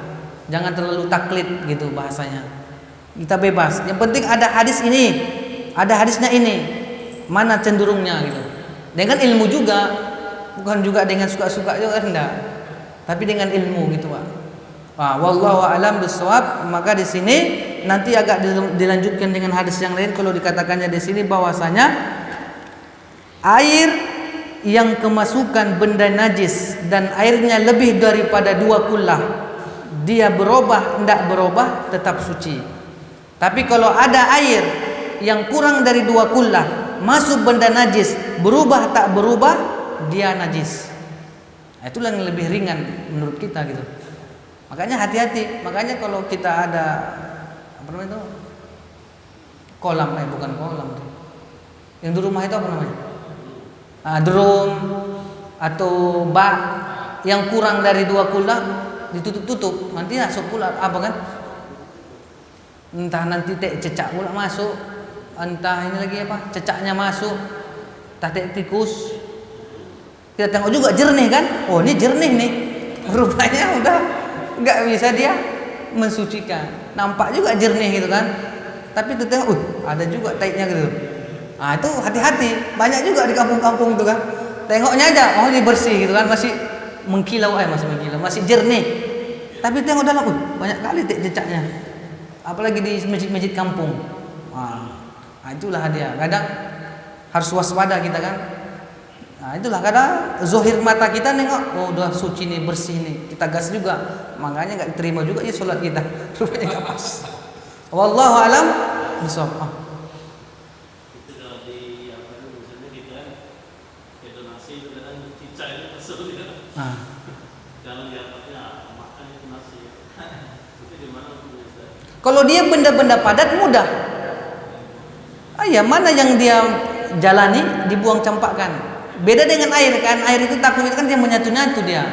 Jangan terlalu taklid gitu bahasanya. Kita bebas. Yang penting ada hadis ini, ada hadisnya ini. Mana cenderungnya gitu. Dengan ilmu juga, bukan juga dengan suka-suka juga enggak. Tapi dengan ilmu gitu, Pak. Wallahu a'lam bissawab. Maka di sini nanti agak dilanjutkan dengan hadis yang lain kalau dikatakannya di sini bahwasanya air yang kemasukan benda najis dan airnya lebih daripada 2 kullah, dia berubah tidak berubah tetap suci. Tapi kalau ada air yang kurang dari 2 kullah masuk benda najis, berubah tak berubah, dia najis. Itulah yang lebih ringan menurut kita gitu. Makanya hati-hati. Makanya kalau kita ada apa namanya itu? Kolam, bukan kolam tuh. Yang di rumah itu apa namanya? Drum atau bak yang kurang dari 2 kula ditutup-tutup, nanti masuk pula apa kan? Entah nanti cecak pula masuk, entah ini lagi apa? Cecaknya masuk, entah tikus. Kita tengok juga jernih kan? Oh, ini jernih nih. Rupanya udah nggak bisa dia mensucikan. Nampak juga jernih gitu kan? Tapi kita tengok, ada juga taiknya gitu. Itu hati-hati. Banyak juga di kampung-kampung itu kan. Tengoknya aja, ini bersih gitu kan, masih mengkilau, masih jernih. Tapi tengok dalam, banyak kali jejaknya. Apalagi di masjid-masjid kampung. Itulah dia. Kadang harus waspada kita kan. Itulah kadang zohir mata kita nengok, udah suci nih, bersih nih. Kita gas juga. Makanya enggak diterima juga ya salat kita. Rupanya enggak pas. Wallahu alam bisawab. Kalau dia benda-benda padat mudah. Ya mana yang dia jalani dibuang campakkan. Beda dengan air kan, air itu takut kan dia menyatu-nyatu dia.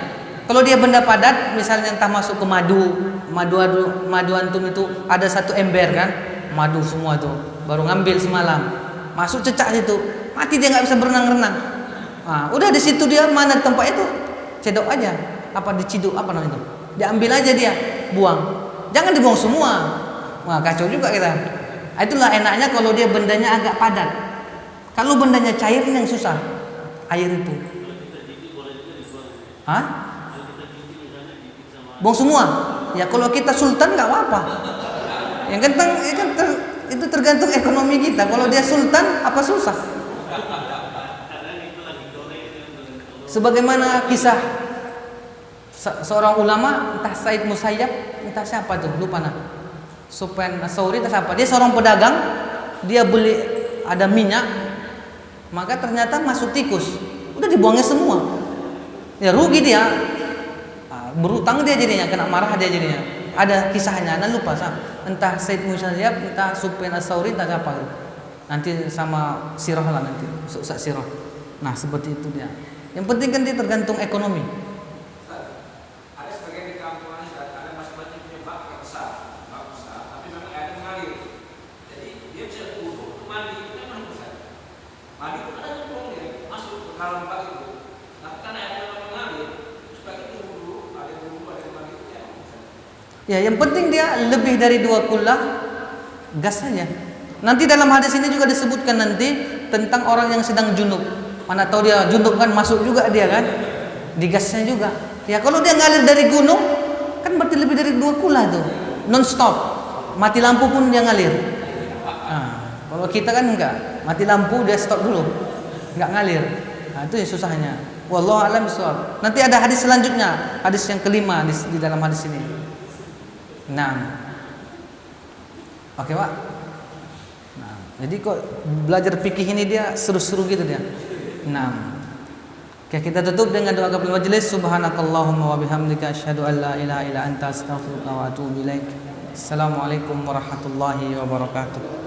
Kalau dia benda padat, misalnya entah masuk ke madu antum itu ada satu ember kan, madu semua tuh, baru ngambil semalam, masuk cecak situ, mati dia nggak bisa berenang-renang. Nah, udah di situ dia mana tempat itu, cedok aja, apa diciduk apa namanya itu, diambil aja dia, buang, jangan dibuang semua. Wah kacau juga kita. Itulah enaknya kalau dia bendanya agak padat. Kalau bendanya cair yang susah, air itu. Hah? Buang semua. Ya kalau kita sultan nggak apa-apa. Yang itu tergantung ekonomi kita. Kalau dia sultan apa susah? Sebagaimana kisah seorang ulama, entah Said Musayyab, entah siapa tuh, lupa nah. Sufyan Ats-Tsauri entah siapa. Dia seorang pedagang, dia beli ada minyak, maka ternyata masuk tikus. Udah dibuangnya semua. Ya rugi dia. Berutang dia jadinya, kena marah dia jadinya. Ada kisahnya, anda lupa entah Said Musayyab, entah Sufyan Ats-Tsauri, entah siapa. Nanti sama sirah lah nanti, usah sirah. Nah seperti itu dia. Yang penting kan dia tergantung ekonomi. Ada sebagian di kampung ada masing-masing punya bak yang besar, tapi memang airnya mengalir. Jadi dia bisa wudhu, mandi itu memang besar. Mandi itu ada nyemplung dia masuk ke dalam bak itu. Tapi karena airnya memang mengalir, sebagian itu wudhu, ada mandi itu ya. Ya yang penting dia lebih dari 2 kullah gas saja. Nanti dalam hadis ini juga disebutkan nanti tentang orang yang sedang junub. Mana tahu dia junub kan masuk juga dia kan, digasnya juga. Ya kalau dia ngalir dari gunung, kan berarti lebih dari 2 kullah tuh, non stop. Mati lampu pun dia ngalir. Nah, kalau kita kan enggak, mati lampu dia stop dulu, enggak ngalir. Nah, itu yang susahnya. Wallahu a'lam bishawab. Nanti ada hadis selanjutnya, hadis yang kelima di dalam hadis ini. Nah, oke Pak. Nah, jadi kok belajar fikih ini dia seru-seru gitu dia. Nah, oke, kita tutup dengan doa kafaratul majelis. Subhanakallahumma wa bihamdika asyhadu an la ilaha illa anta astaghfiruka wa atubu ilaik. Assalamualaikum warahmatullahi wabarakatuh.